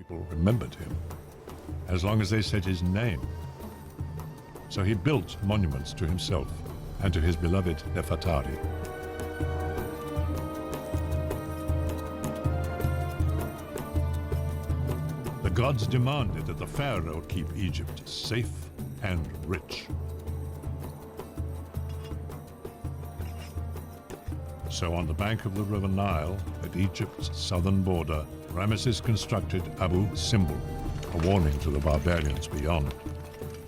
people remembered him, as long as they said his name. So he built monuments to himself and to his beloved Nefertari. The gods demanded that the pharaoh keep Egypt safe and rich. So on the bank of the River Nile, at Egypt's southern border, Ramesses constructed Abu Simbel, a warning to the barbarians beyond.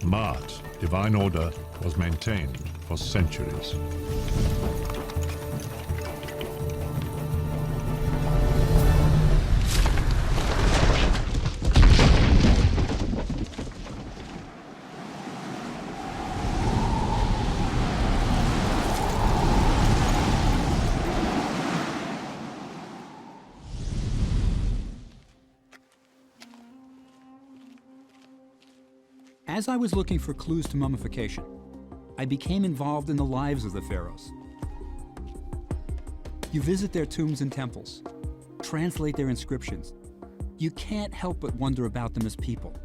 Ma'at, divine order, was maintained for centuries. As I was looking for clues to mummification, I became involved in the lives of the pharaohs. You visit their tombs and temples, translate their inscriptions. You can't help but wonder about them as people.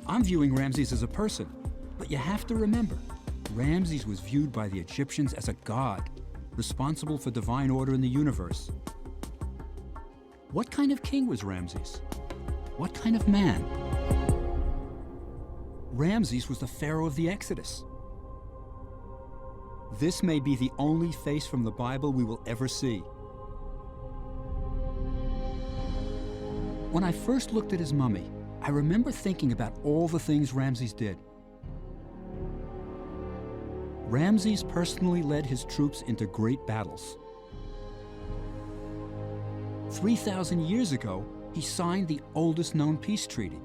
I'm viewing Ramses as a person, but you have to remember, Ramses was viewed by the Egyptians as a god, responsible for divine order in the universe. What kind of king was Ramses? What kind of man? Ramses was the pharaoh of the Exodus. This may be the only face from the Bible we will ever see. When I first looked at his mummy, I remember thinking about all the things Ramses did. Ramses personally led his troops into great battles. 3,000 years ago, he signed the oldest known peace treaty.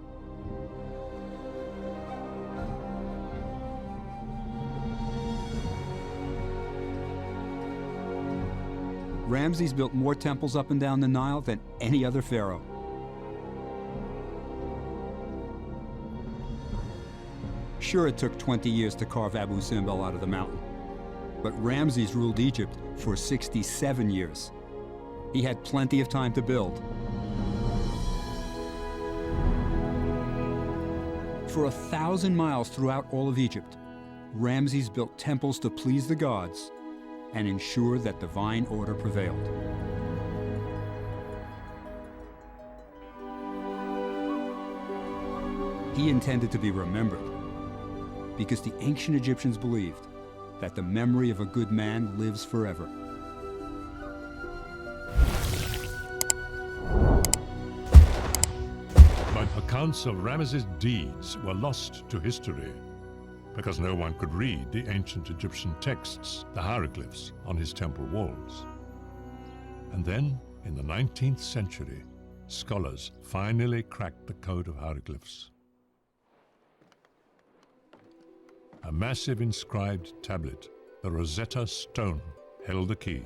Ramses built more temples up and down the Nile than any other pharaoh. Sure, it took 20 years to carve Abu Simbel out of the mountain, but Ramses ruled Egypt for 67 years. He had plenty of time to build. For 1,000 miles throughout all of Egypt, Ramses built temples to please the gods and ensure that divine order prevailed. He intended to be remembered because the ancient Egyptians believed that the memory of a good man lives forever. But accounts of Ramesses' deeds were lost to history, because no one could read the ancient Egyptian texts, the hieroglyphs, on his temple walls. And then, in the 19th century, scholars finally cracked the code of hieroglyphs. A massive inscribed tablet, the Rosetta Stone, held the key.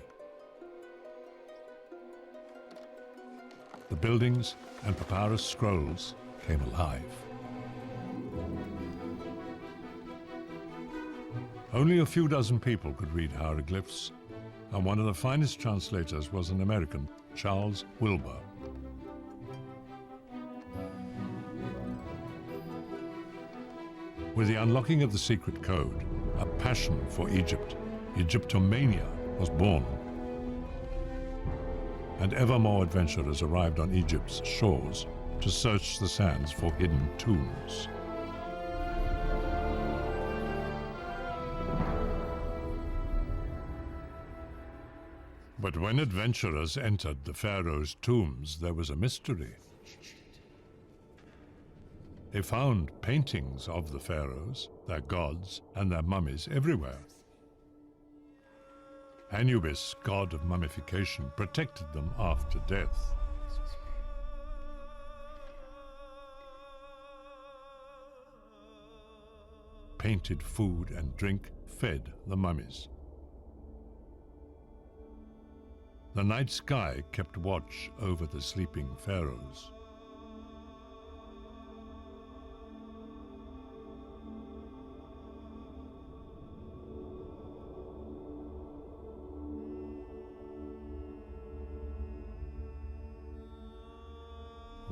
The buildings and papyrus scrolls came alive. Only a few dozen people could read hieroglyphs, and one of the finest translators was an American, Charles Wilbur. With the unlocking of the secret code, a passion for Egypt, Egyptomania, was born. And ever more adventurers arrived on Egypt's shores to search the sands for hidden tombs. But when adventurers entered the pharaohs' tombs, there was a mystery. They found paintings of the pharaohs, their gods, and their mummies everywhere. Anubis, god of mummification, protected them after death. Painted food and drink fed the mummies. The night sky kept watch over the sleeping pharaohs.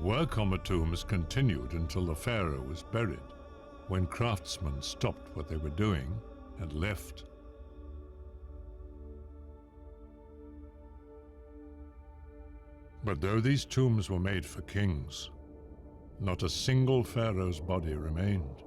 Work on the tombs continued until the pharaoh was buried, when craftsmen stopped what they were doing and left. But though these tombs were made for kings, not a single pharaoh's body remained.